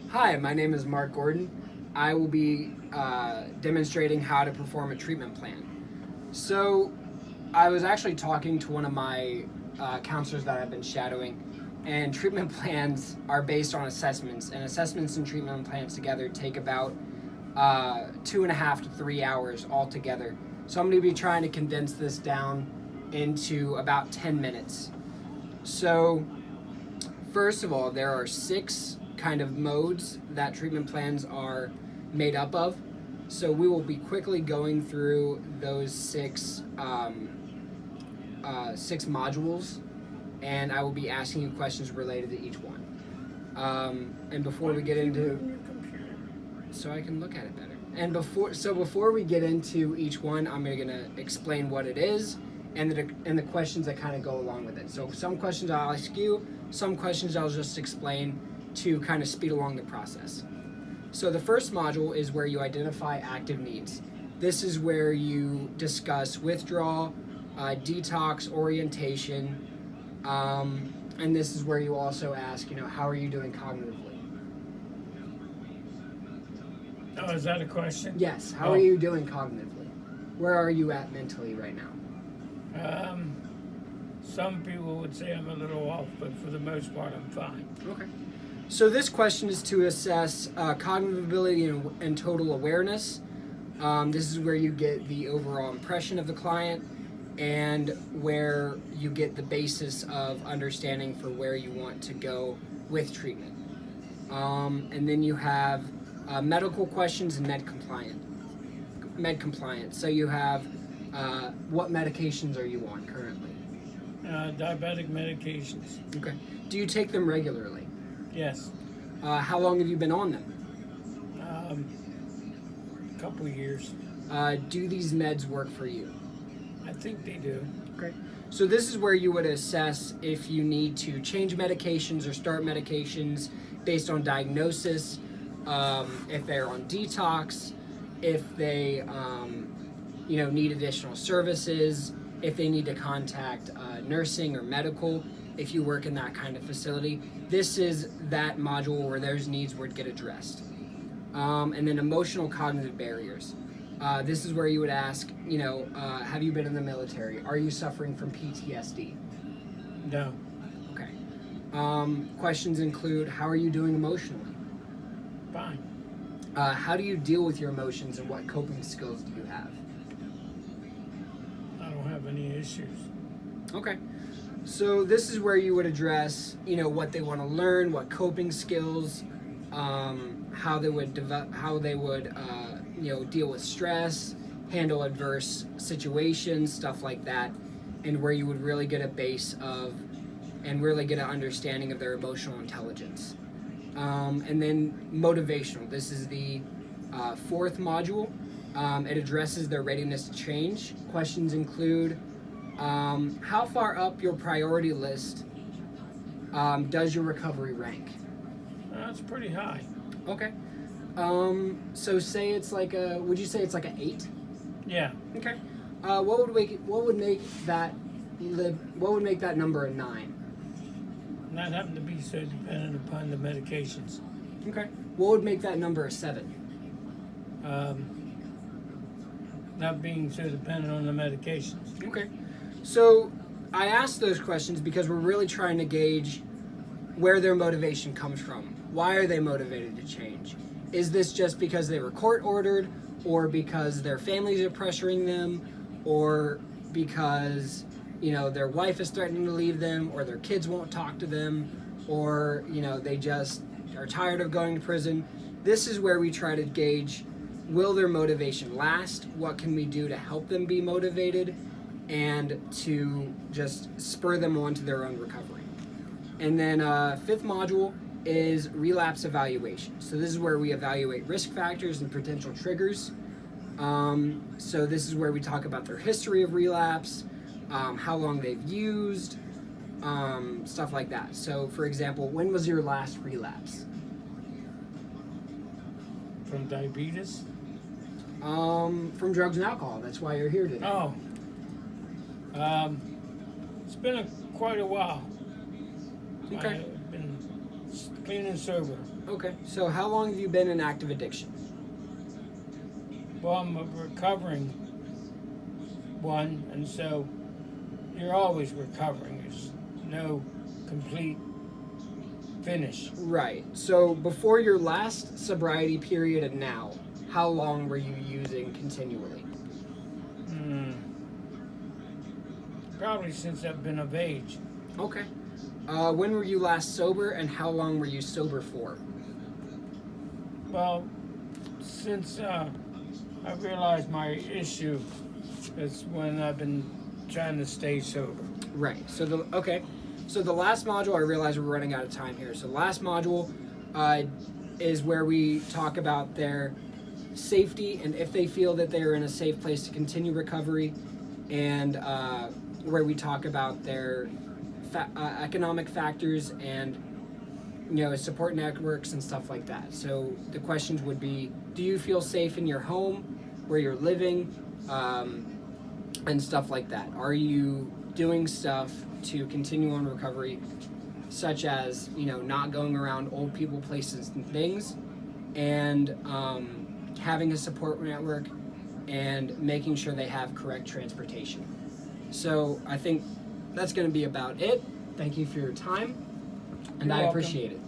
Hi, my name is Mark Gordon. I will be demonstrating how to perform a treatment plan. So, I was actually talking to one of my counselors that I've been shadowing, and treatment plans are based on assessments, and assessments and treatment plans together take about 2.5 to 3 hours altogether. So, I'm going to be trying to condense this down into about 10 minutes. So, first of all, there are six kind of modes that treatment plans are made up of. So we will be quickly going through those six modules, and I will be asking you questions related to each one. And before we get into, so I can look at it better. And before we get into each one, I'm gonna explain what it is and the questions that kind of go along with it. So some questions I'll ask you, some questions I'll just explain to kind of speed along the process. So the first module is where you identify active needs. This is where you discuss withdrawal, detox, orientation, and this is where you also ask, how are you doing cognitively? Oh, is that a question? Yes, how are you doing cognitively? Where are you at mentally right now? Some people would say I'm a little off, but for the most part, I'm fine. Okay. So this question is to assess cognitive ability and total awareness. This is where you get the overall impression of the client and where you get the basis of understanding for where you want to go with treatment. And then you have medical questions and med compliance. So you have what medications are you on currently? Diabetic medications. Okay. Do you take them regularly? Yes. How long have you been on them? A couple years. Do these meds work for you? I think they do. Okay. So this is where you would assess if you need to change medications or start medications based on diagnosis, if they're on detox, if they need additional services, if they need to contact nursing or medical, if you work in that kind of facility. This is that module where those needs would get addressed. And then emotional cognitive barriers. This is where you would ask, have you been in the military? Are you suffering from PTSD? No. Okay. Questions include, how are you doing emotionally? Fine. How do you deal with your emotions, and what coping skills do you have? I don't have any issues. Okay. So this is where you would address, what they want to learn, what coping skills, how they would deal with stress, handle adverse situations, stuff like that, and where you would really get a base of and really get an understanding of their emotional intelligence. And then motivational. This is the fourth module. It addresses their readiness to change. Questions include, how far up your priority list does your recovery rank? That's pretty high. Okay. So say it's would you say it's like an 8? Yeah. Okay. What would make that number a 9? Not having to be so dependent upon the medications. Okay. What would make that number a 7? Not being so dependent on the medications. Okay. So I asked those questions because we're really trying to gauge where their motivation comes from. Why are they motivated to change? Is this just because they were court ordered, or because their families are pressuring them, or because their wife is threatening to leave them, or their kids won't talk to them, or they just are tired of going to prison? This is where we try to gauge, will their motivation last? What can we do to help them be motivated and to just spur them on to their own recovery? And then fifth module is relapse evaluation. So this is where we evaluate risk factors and potential triggers. So this is where we talk about their history of relapse, how long they've used, stuff like that. So for example, when was your last relapse? From diabetes? From drugs and alcohol. That's why you're here today. Oh. It's been quite a while. Okay. I've been clean and sober. Okay. So how long have you been in active addiction? Well, I'm a recovering one, and so you're always recovering. There's no complete finish. Right. So before your last sobriety period and now, how long were you using continually? Probably since I've been of age. Okay. When were you last sober, and how long were you sober for? Well, since I realized my issue, it's when I've been trying to stay sober. Right. So the last module, I realize we're running out of time here. So the last module is where we talk about their safety and if they feel that they are in a safe place to continue recovery, and where we talk about their economic factors and support networks and stuff like that. So the questions would be: do you feel safe in your home, where you're living, and stuff like that? Are you doing stuff to continue on recovery, such as not going around old people, places, and things, and having a support network, and making sure they have correct transportation? So I think that's going to be about it. Thank you for your time, and You're I welcome. appreciate it.